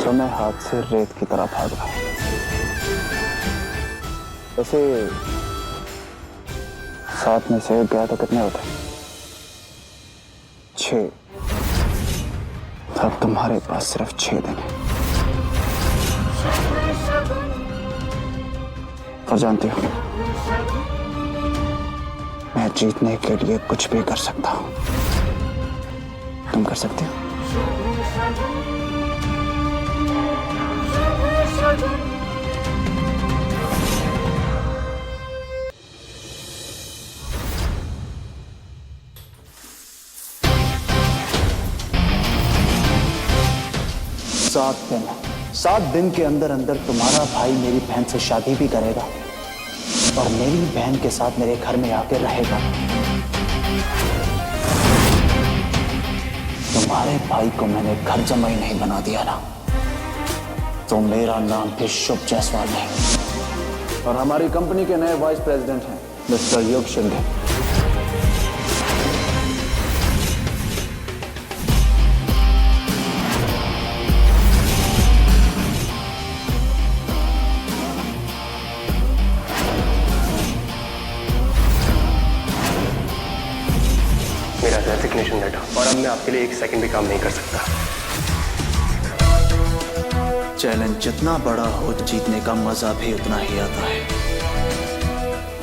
Speaker 4: समय हाथ से रेत की तरह भाग रहा है। वैसे 7 में से 1 गया तो कितने होते? 6। अब तुम्हारे पास सिर्फ 6 दिन है। और जानती हो, मैं जीतने के लिए कुछ भी कर सकता हूं। तुम कर सकते हो? सात दिन के अंदर अंदर तुम्हारा भाई मेरी बहन से शादी भी करेगा और मेरी बहन के साथ मेरे घर में आकर रहेगा। तुम्हारे भाई को मैंने घर जमाई नहीं बना दिया ना, तो मेरा नाम भी शुभ जायसवाल नहीं। और हमारी कंपनी के नए वाइस प्रेसिडेंट हैं मिस्टर युग शिंदे।
Speaker 8: मेरा रेजिग्नेशन लेटर, और अब मैं आपके लिए 1 सेकंड भी काम नहीं कर सकता।
Speaker 4: चैलेंज जितना बड़ा हो, जीतने का मजा भी उतना ही आता है।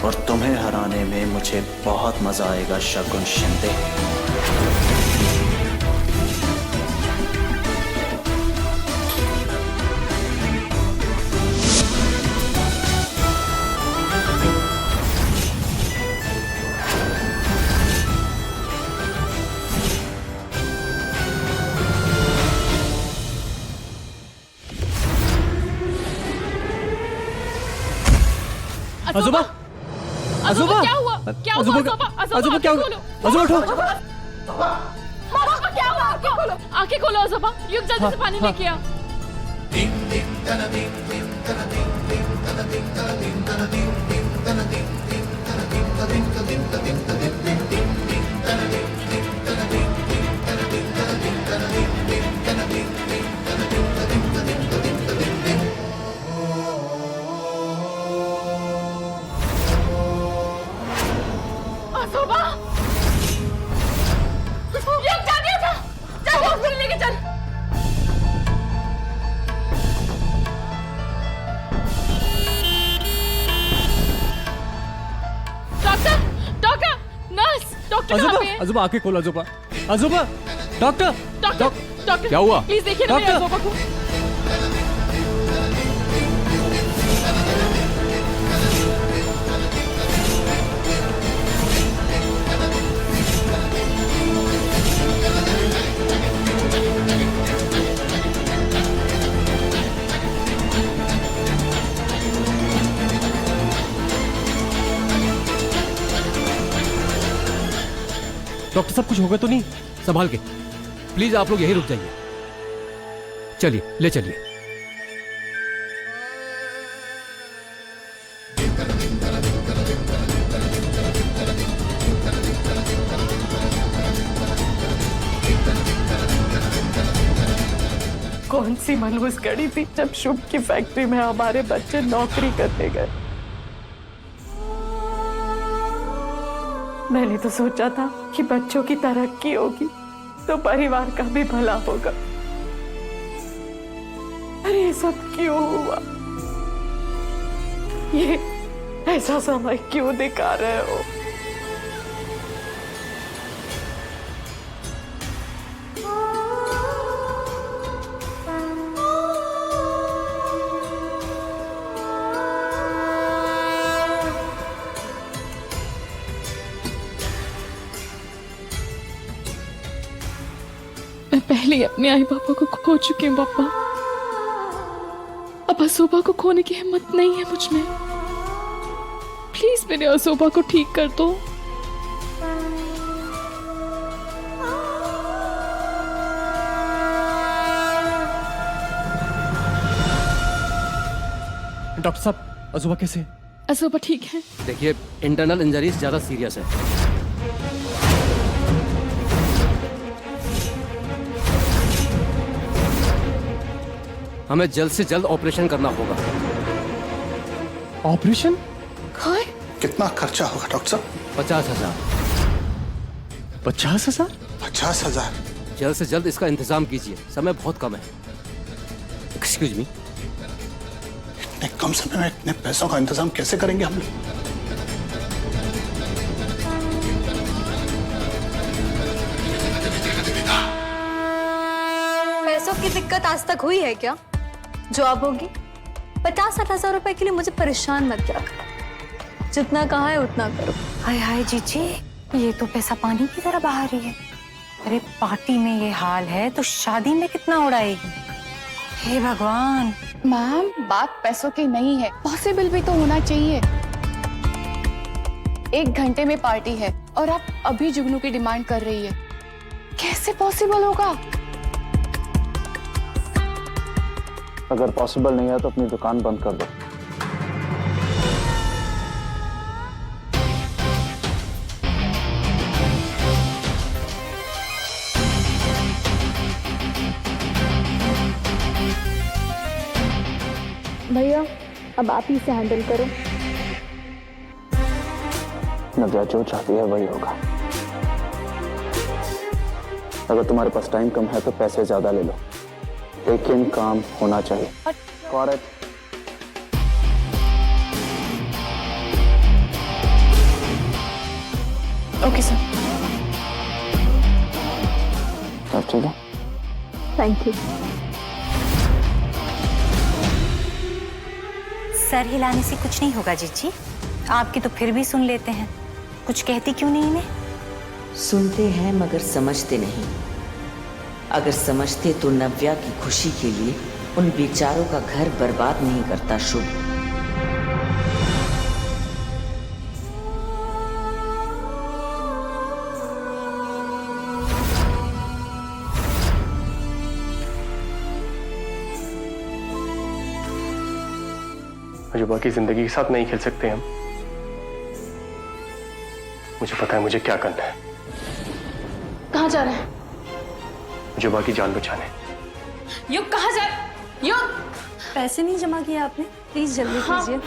Speaker 4: और तुम्हें हराने में मुझे बहुत मजा आएगा शगुन शिंदे।
Speaker 3: अजूबा, अजूबा क्या हुआ? क्या हुआ अजूबा? अजूबा क्या हुआ? अजूबा उठो। क्या हुआ? आंखें खोलो अजूबा। युग जल्दी से पानी लेके आ।
Speaker 20: अजूबा आंखें खोलो। अजूबा, अजूबा, डॉक्टर,
Speaker 3: डॉक्टर
Speaker 20: क्या हुआ?
Speaker 3: प्लीज देखिए ना मेरे अजूबा को।
Speaker 20: डॉक्टर साहब कुछ होगा तो नहीं? संभाल के, प्लीज आप लोग यहीं रुक जाइए। चलिए, ले चलिए।
Speaker 3: कौन सी मनहूस घड़ी थी जब शुभ की फैक्ट्री में हमारे बच्चे नौकरी करने गए। मैंने तो सोचा था कि बच्चों की तरक्की होगी तो परिवार का भी भला होगा। अरे ये सब क्यों हुआ? ये ऐसा समय क्यों दिखा रहे हो? मैं पहले ही अपने आई पापा को खो चुकी हूँ पापा। अब असोबा को खोने की हिम्मत नहीं है मुझ में। प्लीज मेरे असोबा को ठीक कर दो।
Speaker 20: डॉक्टर साहब, अजूबा कैसे?
Speaker 3: असोबा ठीक है।
Speaker 20: देखिए, इंटरनल इंजरीज ज्यादा सीरियस है। हमें जल्द से जल्द ऑपरेशन करना होगा। ऑपरेशन?
Speaker 7: कितना खर्चा होगा डॉक्टर साहब?
Speaker 20: 50,000।
Speaker 7: 50,000? 50,000?
Speaker 20: जल्द से जल्द इसका इंतजाम कीजिए, समय बहुत कम है। Excuse me.
Speaker 7: इतने कम समय में इतने पैसों का इंतजाम कैसे करेंगे हम लोग?
Speaker 2: पैसों की दिक्कत आज तक हुई है क्या? जॉब होगी। 50-60,000 रुपए के लिए मुझे परेशान मत किया करो। जितना कहा है उतना करो।
Speaker 12: हाय हाय जीजी, ये तो पैसा पानी की तरह बहा रही है। अरे पार्टी में ये हाल है तो शादी में कितना उड़ाएगी? हे भगवान।
Speaker 3: मैम, बात पैसों की नहीं है, पॉसिबल भी तो होना चाहिए। 1 घंटे में पार्टी है और आप अभी जुगनू की डिमांड कर रही है, कैसे पॉसिबल होगा?
Speaker 4: अगर पॉसिबल नहीं है तो अपनी दुकान बंद कर दो।
Speaker 3: भैया, अब आप ही इसे हैंडल करो।
Speaker 4: नव्या जो चाहती है वही होगा। अगर तुम्हारे पास टाइम कम है तो पैसे ज्यादा ले लो, लेकिन काम होना चाहिए। करेक्ट।
Speaker 3: Okay sir.
Speaker 4: सब ठीक है?
Speaker 3: Thank you.
Speaker 12: सर हिलाने से कुछ नहीं होगा जीजी। आपकी तो फिर भी सुन लेते हैं, कुछ कहती क्यों नहीं इन्हें?
Speaker 6: सुनते हैं मगर समझते नहीं। अगर समझते तो नव्या की खुशी के लिए उन बेचारों का घर बर्बाद नहीं करता शुभ।
Speaker 8: अजूबा की जिंदगी के साथ नहीं खेल सकते हम। मुझे पता है मुझे क्या करना है।
Speaker 3: कहाँ जा रहे हैं?
Speaker 8: अजूबा की जान बचाने।
Speaker 3: युग कहाँ जा रहे? युग!
Speaker 2: पैसे नहीं जमा किए आपने? प्लीज जल्दी कीजिए।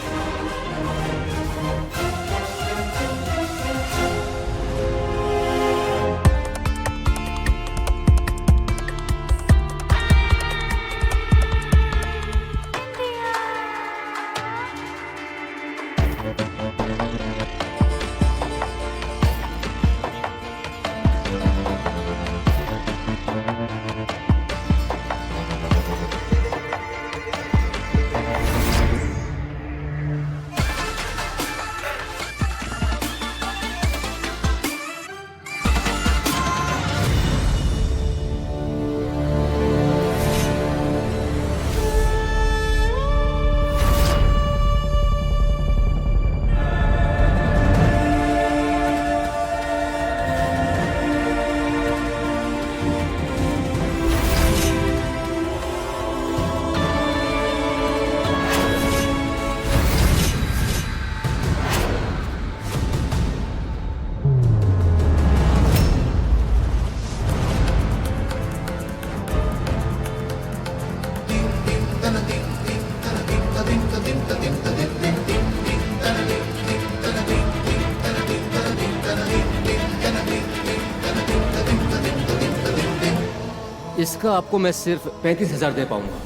Speaker 20: इसका आपको मैं सिर्फ 35,000 दे पाऊंगा।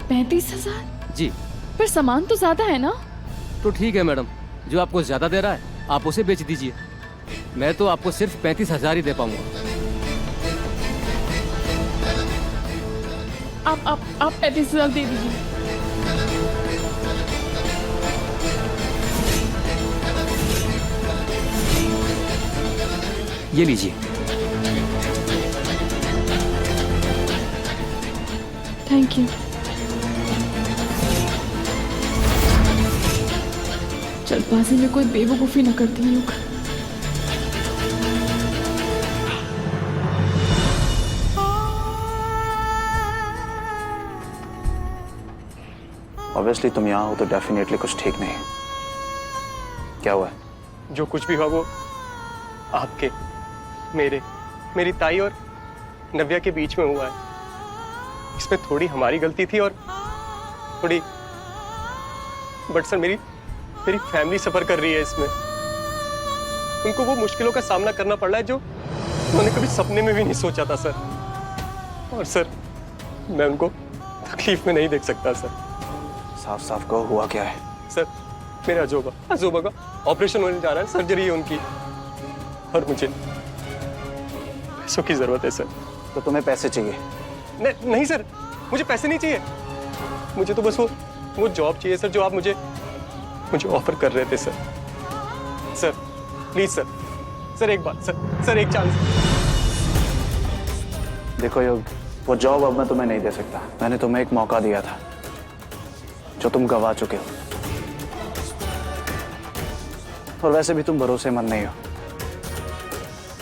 Speaker 3: 35,000?
Speaker 20: जी।
Speaker 3: पर सामान तो ज्यादा है ना?
Speaker 20: तो ठीक है मैडम, जो आपको ज्यादा दे रहा है आप उसे बेच दीजिए। मैं तो आपको सिर्फ 35,000 ही दे पाऊंगा।
Speaker 3: आप 35,000 दे दीजिए।
Speaker 20: ये लीजिए।
Speaker 3: Thank you. जल्दबाजी में कोई बेवकूफ़ी न करती योग।
Speaker 4: ऑब्वियसली तुम यहाँ हो तो डेफिनेटली कुछ ठीक नहीं है। क्या हुआ है?
Speaker 8: जो कुछ भी हुआ वो आपके, मेरी ताई और नव्या के बीच में हुआ है। इसमें थोड़ी हमारी गलती थी और थोड़ी, बट सर मेरी फैमिली सफर कर रही है इसमें। उनको वो मुश्किलों का सामना करना पड़ रहा है जो उन्होंने कभी सपने में भी नहीं सोचा था सर। और सर मैं उनको तकलीफ में नहीं देख सकता सर।
Speaker 4: साफ साफ कहो हुआ क्या है?
Speaker 8: सर मेरे अजूबा का ऑपरेशन होने जा रहा है, सर्जरी है उनकी, और मुझे पैसों की जरूरत है सर।
Speaker 4: तो तुम्हें पैसे चाहिए?
Speaker 8: नहीं सर, मुझे पैसे नहीं चाहिए। मुझे तो बस वो जॉब चाहिए सर जो आप मुझे ऑफर कर रहे थे सर। सर प्लीज सर एक बात सर एक चांस।
Speaker 4: देखो योग, वो जॉब अब मैं तुम्हें नहीं दे सकता। मैंने तुम्हें एक मौका दिया था जो तुम गवा चुके हो, और वैसे भी तुम भरोसेमंद नहीं हो।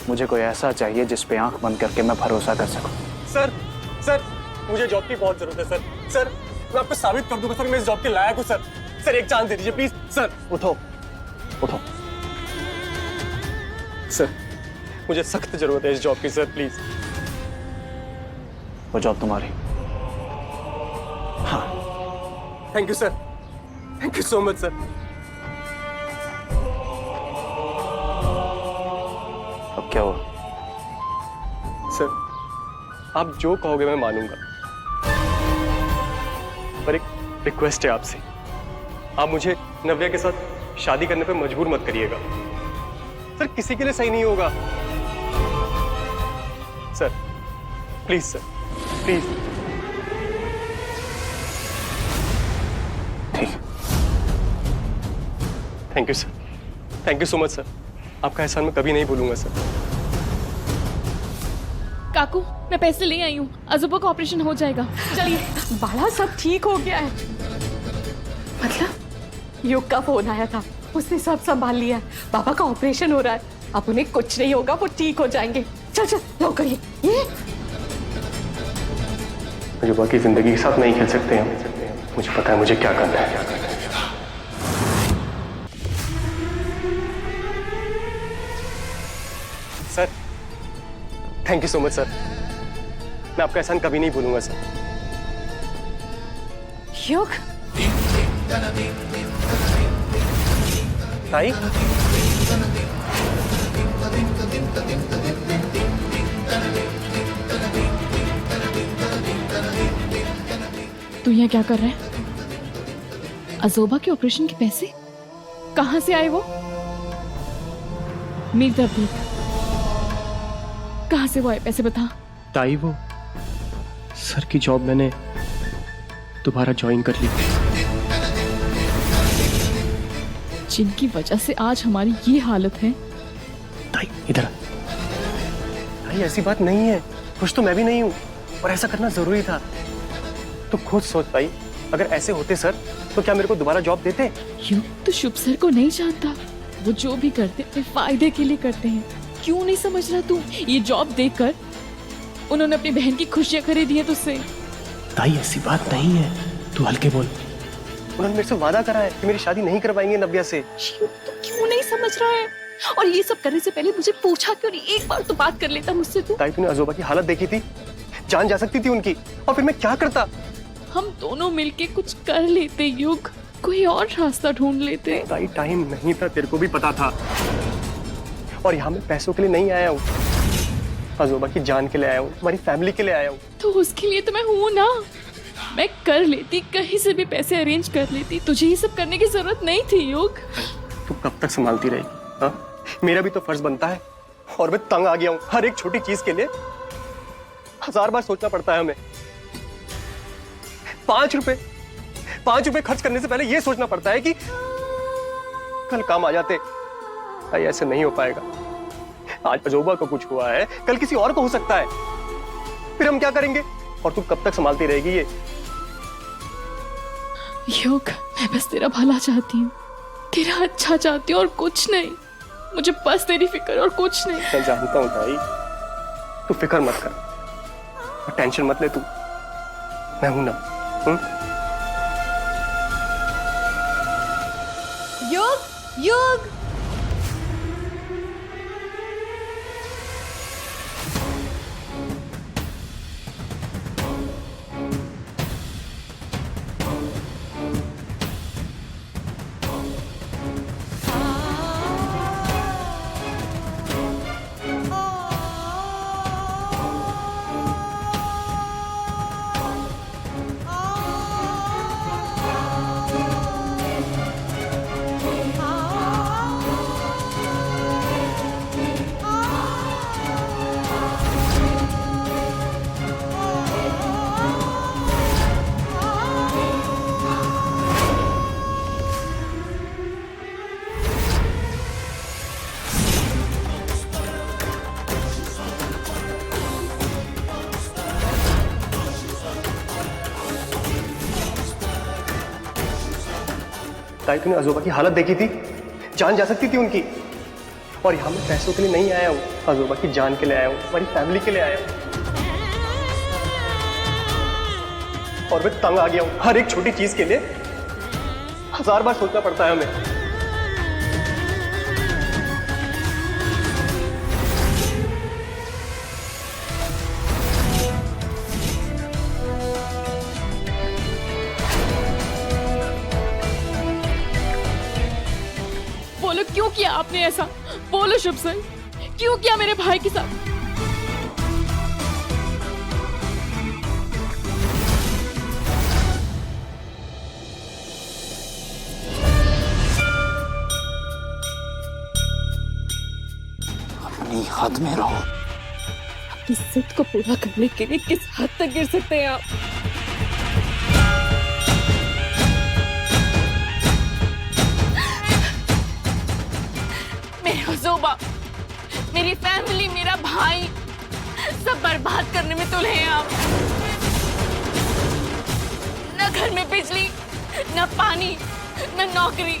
Speaker 4: मुझे कोई ऐसा चाहिए जिस पे आंख बंद करके मैं भरोसा कर सकूं।
Speaker 8: सर मुझे जॉब की बहुत जरूरत है सर मैं आपको साबित कर दूंगा सर, मैं इस जॉब के लायक हूं सर एक चांस दे दीजिए प्लीज सर।
Speaker 4: उठो
Speaker 8: सर, मुझे सख्त जरूरत है इस जॉब की सर, प्लीज।
Speaker 4: वो जॉब तुम्हारी।
Speaker 8: हाँ thank you sir, thank you so much sir.
Speaker 4: अब क्या हुआ?
Speaker 8: सर आप जो कहोगे मैं मानूंगा, पर एक रिक्वेस्ट है आपसे, आप मुझे नव्या के साथ शादी करने पर मजबूर मत करिएगा सर, किसी के लिए सही नहीं होगा सर, प्लीज सर प्लीज।
Speaker 4: ठीक,
Speaker 8: thank you sir, thank you so much sir, आपका एहसान मैं कभी नहीं भूलूंगा सर।
Speaker 3: काकू मैं पैसे ले आई हूँ, अजूबा का ऑपरेशन हो जाएगा, चलिए।
Speaker 11: बड़ा सब ठीक हो गया है। मतलब युग का फोन आया था, उसने सब संभाल लिया है। पापा का ऑपरेशन हो रहा है, अब उन्हें कुछ नहीं होगा, वो ठीक हो जाएंगे। चल लो करिए ये।
Speaker 8: मुझे बाकी जिंदगी के साथ नहीं खेल सकते हैं, मुझे पता है मुझे क्या करना है। Sir thank you so much sir, मैं आपका एहसान कभी नहीं भूलूंगा सर।
Speaker 11: युग
Speaker 8: ताई,
Speaker 3: तू यहाँ क्या कर रहा है? अजोबा के ऑपरेशन के पैसे कहाँ से आए? वो मेरी तरफ देख, कहाँ से वो आए पैसे बता।
Speaker 8: ताई वो सर की जॉब मैंने दोबारा ज्वाइन कर ली,
Speaker 3: जिनकी वजह से आज हमारी ये हालत है।
Speaker 8: ताई इधर। ताई ऐसी बात नहीं है, खुश तो मैं भी नहीं हूँ, और ऐसा करना जरूरी था। तो खुद सोच ताई, अगर ऐसे होते सर तो क्या मेरे को दोबारा जॉब देते?
Speaker 3: युग तो शुभ सर को नहीं जानता, वो जो भी करते हैं फायदे के लिए करते हैं। क्यों नहीं समझ रहा तू? ये जॉब देकर उन्होंने अपनी बहन की खुशियां खरीदी है तुझसे।
Speaker 8: ताई ऐसी बात नहीं है, तू हल्के बोल। उन्होंने मेरे से वादा करा है कि मेरी शादी नहीं करवाएंगे नव्या से।
Speaker 3: तू क्यों नहीं समझ रहा है? और ये सब करने से पहले मुझे पूछा क्यों नहीं? एक बार तो बात कर लेता मुझसे तू।
Speaker 8: ताई तूने अजोबा की हालत देखी थी, जान जा सकती थी उनकी, और फिर मैं क्या करता?
Speaker 3: हम दोनों मिलके कुछ कर लेते युग, कोई और रास्ता ढूंढ लेते।
Speaker 8: ताई टाइम नहीं था, तेरे को भी पता था। और यहाँ मैं पैसों के लिए नहीं आया हूँ, अजोबा की जान के लिए आया हूँ, हमारी फैमिली के लिए आया हूँ।
Speaker 3: तो उसके लिए तो मैं हूँ ना, मैं कर लेती, कहीं से भी पैसे अरेंज कर लेती। तुझे ये सब करने की जरूरत नहीं थी युग।
Speaker 8: तू कब तक संभालती रहेगी? हाँ, मेरा भी तो फर्ज बनता है, और मैं तंग आ गया हूँ। हर एक छोटी चीज के लिए 1000 बार सोचना पड़ता है हमें। 5 रुपए खर्च करने से पहले ये सोचना पड़ता है कि कल काम आ जाते। भाई ऐसे नहीं हो पाएगा। आज अजोबा को कुछ हुआ है, कल किसी और को हो सकता है, फिर हम क्या करेंगे? और तू कब तक संभालती रहेगी ये?
Speaker 3: योग, मैं बस तेरा भला चाहती हूँ, तेरा अच्छा चाहती हूँ और कुछ नहीं। मुझे बस तेरी फिक्र और कुछ नहीं।
Speaker 8: मैं जानता हूँ ताई, तू फिक्र मत कर और टेंशन मत ले तू, मैं हूं ना।
Speaker 2: योग, योग।
Speaker 8: ताई, तूने अजोबा की हालत देखी थी? जान जा सकती थी उनकी। और यहाँ मैं पैसों के लिए नहीं आया हूँ, अजोबा की जान के लिए आया हूँ, हमारी फैमिली के लिए आया हूँ। और मैं तंग आ गया हूँ, हर एक छोटी चीज के लिए 1000 बार सोचना पड़ता है हमें।
Speaker 3: बोलो क्यों किया आपने ऐसा? बोलो शुभ सर, क्यों किया मेरे भाई के साथ?
Speaker 4: अपनी हद में रहो।
Speaker 3: अपनी जिद को पूरा करने के लिए किस हद तक गिर सकते हैं आप? मेरे अजोबा, मेरी फैमिली, मेरा भाई, सब बर्बाद करने में तुले हैं आप। न घर में बिजली, न पानी, न नौकरी,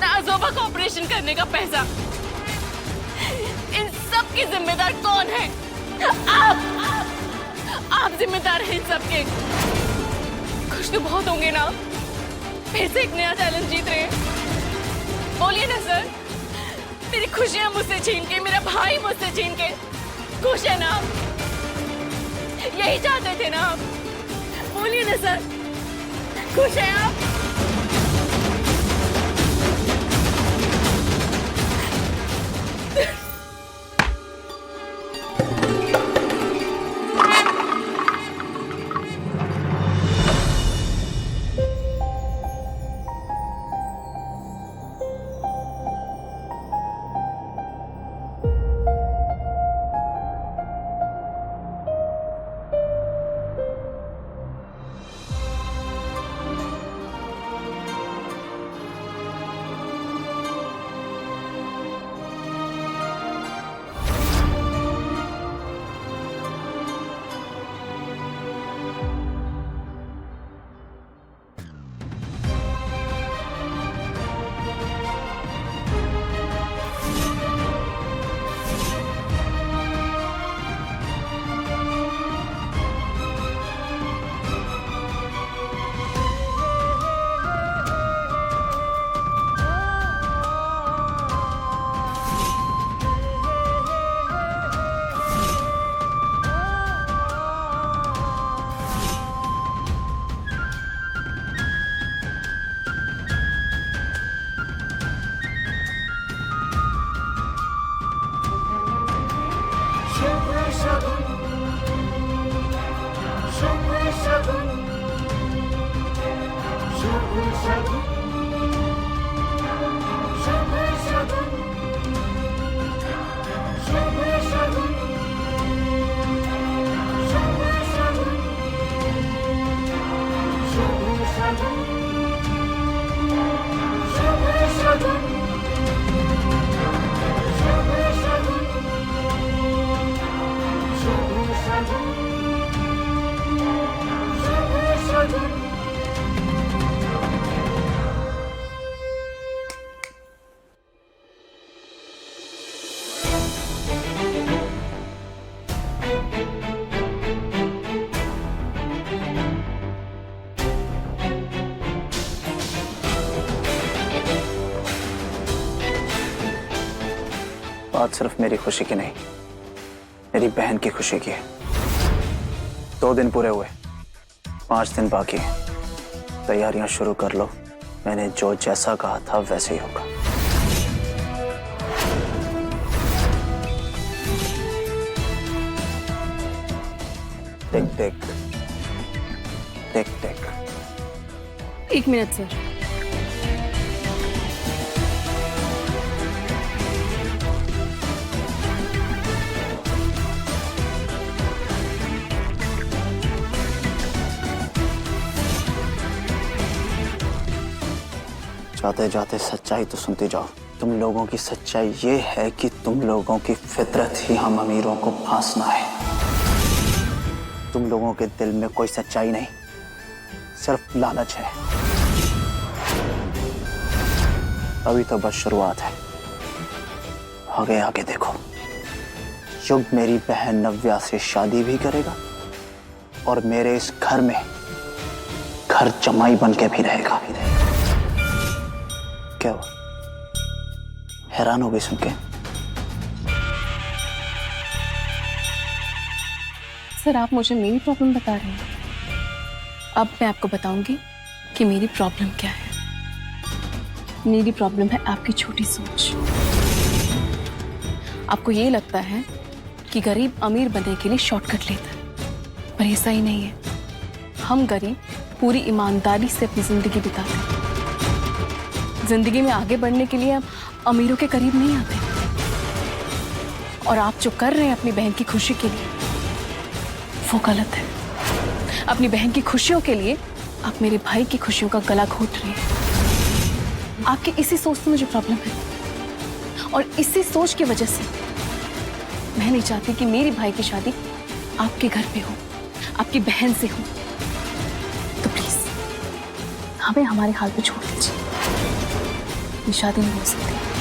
Speaker 3: न अजोबा का ऑपरेशन करने का पैसा। इन सब के जिम्मेदार कौन है? आप जिम्मेदार हैं इन सब के। खुश तो बहुत होंगे ना, फिर से एक नया चैलेंज जीत रहे हैं। बोलिए ना सर, मेरी खुशियां मुझसे छीन के, मेरा भाई मुझसे छीन के खुश है ना? यही चाहते थे ना आप? बोलिए ना सर, खुश है आप?
Speaker 4: बात सिर्फ मेरी खुशी की नहीं, मेरी बहन की खुशी की है। 2 दिन पूरे हुए, 5 दिन बाकी हैं। तैयारियां शुरू कर लो। मैंने जो जैसा कहा था वैसे ही होगा। टिक टिक टिक टिक।
Speaker 3: 1 मिनट सर।
Speaker 4: जाते जाते सच्चाई तो सुनते जाओ। तुम लोगों की सच्चाई ये है कि तुम लोगों की फितरत ही हम अमीरों को फांसना है। तुम लोगों के दिल में कोई सच्चाई नहीं, सिर्फ लालच है। अभी तो बस शुरुआत है, आगे आगे देखो। युग मेरी बहन नव्या से शादी भी करेगा और मेरे इस घर में घर जमाई बन के भी रहेगा। क्या हुआ? हैरान हो गई सुन के?
Speaker 3: सर आप मुझे मेरी प्रॉब्लम बता रहे हैं, अब मैं आपको बताऊंगी कि मेरी प्रॉब्लम क्या है। मेरी प्रॉब्लम है आपकी छोटी सोच। आपको ये लगता है कि गरीब अमीर बनने के लिए शॉर्टकट लेता है, पर ऐसा ही नहीं है। हम गरीब पूरी ईमानदारी से अपनी जिंदगी बिताते हैं। जिंदगी में आगे बढ़ने के लिए हम अमीरों के करीब नहीं आते। और आप जो कर रहे हैं अपनी बहन की खुशी के लिए, वो गलत है। अपनी बहन की खुशियों के लिए आप मेरे भाई की खुशियों का गला घोट रहे हैं। आपकी इसी सोच से मुझे प्रॉब्लम है, और इसी सोच की वजह से मैं नहीं चाहती कि मेरी भाई की शादी आपके घर पे हो, आपकी बहन से हो। तो प्लीज हमें हमारे हाल पे छोड़ दीजिए, ये शादी नहीं हो सकती।